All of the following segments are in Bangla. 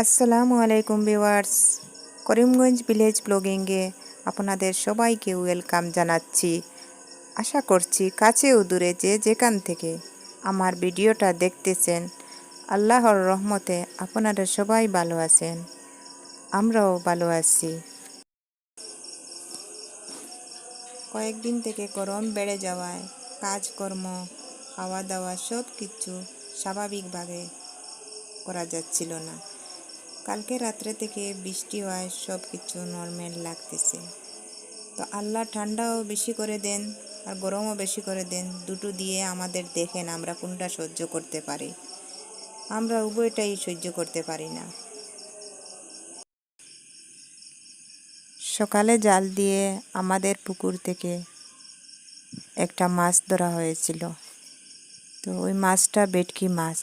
আসসালামু আলাইকুম ভিউয়ার্স, করিমগঞ্জ ভিলেজ ব্লগিংয়ে আপনাদের সবাইকে ওয়েলকাম জানাচ্ছি। আশা করছি কাছে ও দূরে যে যেখান থেকে আমার ভিডিওটা দেখতেছেন, আল্লাহর রহমতে আপনারা সবাই ভালো আছেন, আমরাও ভালো আছি। কয়েকদিন থেকে গরম বেড়ে যাওয়ায় কাজকর্ম, খাওয়া দাওয়া সব কিছু স্বাভাবিকভাবে করা যাচ্ছিল না। কালকে রাত্রে থেকে বৃষ্টি হয়, সব কিছু নর্মাল লাগতেছে। তো আল্লাহ ঠান্ডাও বেশি করে দেন আর গরমও বেশি করে দেন, দুটো দিয়ে আমাদের দেখেন আমরা কোনটা সহ্য করতে পারি। আমরা উভয়টাই সহ্য করতে পারি না। সকালে জাল দিয়ে আমাদের পুকুর থেকে একটা মাছ ধরা হয়েছিল। তো ওই মাছটা ভেটকি মাছ,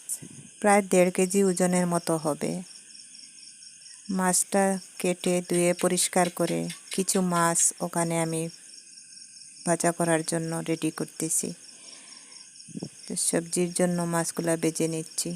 প্রায় 1.5 কেজি ওজনের মতো হবে। মাছটা কেটে ধুয়ে পরিষ্কার করে কিছু মাছ ওখানে আমি ভাজা করার জন্য রেডি করতেছি। তো সবজির জন্য মাছগুলা বেজে নিচ্ছি।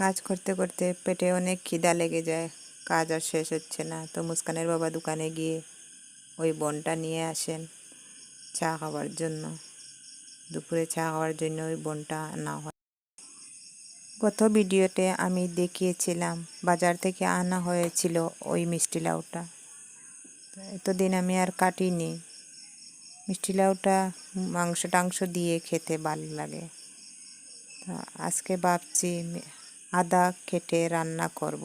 কাজ করতে করতে পেটে অনেক খিদা লেগে যায়, কাজ আর শেষ হচ্ছে না। তো মুস্কানের বাবা দোকানে গিয়ে ওই বনটা নিয়ে আসেন চা খাওয়ার জন্য। দুপুরে চা খাওয়ার জন্য ওই বনটা আনা হয়। গত ভিডিওতে আমি দেখিয়েছিলাম বাজার থেকে আনা হয়েছিল ওই মিষ্টি লাউটা। এতদিন আমি আর কাটিনি। মিষ্টি লাউটা মাংস টাংস দিয়ে খেতে ভালো লাগে। আজকে ভাবছি আদা কেটে রান্না করব।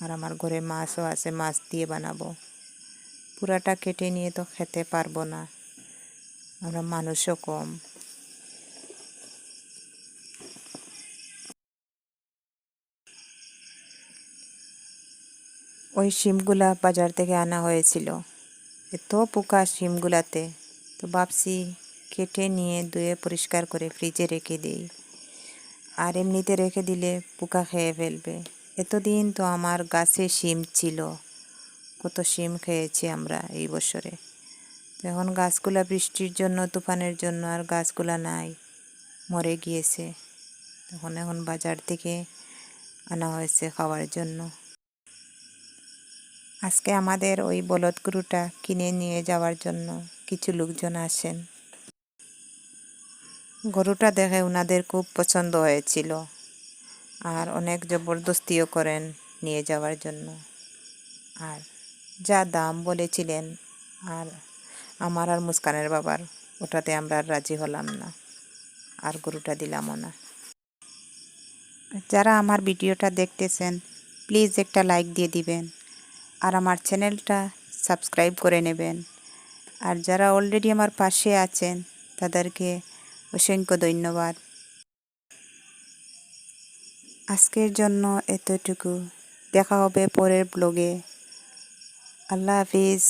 আর আমার ঘরে মাছও আছে, মাছ দিয়ে বানাবো। পুরাটা কেটে নিয়ে তো খেতে পারবো না, আমরা মানুষও কম। ওই শিমগুলা বাজার থেকে আনা হয়েছিল, এত পোকা শিমগুলাতে। তো ভাবছি কেটে নিয়ে ধুয়ে পরিষ্কার করে ফ্রিজে রেখে দিই, আর এমনিতে রেখে দিলে পোকা খেয়ে ফেলবে। এতদিন তো আমার গাছে শিম ছিল, কত শিম খেয়েছি আমরা এই বছরে। এখন গাছগুলা বৃষ্টির জন্য, তুফানের জন্য আর গাছগুলা নাই, মরে গিয়েছে। এখন বাজার থেকে আনা হয়েছে খাওয়ার জন্য। আজকে আমাদের ওই বলদ গরুটা কিনে নিয়ে যাওয়ার জন্য কিছু লোকজন আসেন। গরুটা দেখে ওনাদের খুব পছন্দ হয়েছিল, আর অনেক জবরদস্তিও করেন নিয়ে যাওয়ার জন্য। আর যা দাম বলেছিলেন, আর আমার আর মুস্কানের বাবার, ওটাতে আমরা আর রাজি হলাম না, আর গরুটা দিলামও না। যারা আমার ভিডিওটা দেখতেছেন, প্লিজ একটা লাইক দিয়ে দিবেন, আর আমার চ্যানেলটা সাবস্ক্রাইব করে নেবেন। আর যারা অলরেডি আমার পাশে আছেন তাদেরকে অসংখ্য ধন্যবাদ। আজকের জন্য এতটুকু, দেখা হবে পরের ব্লগে। আল্লাহ হাফিজ।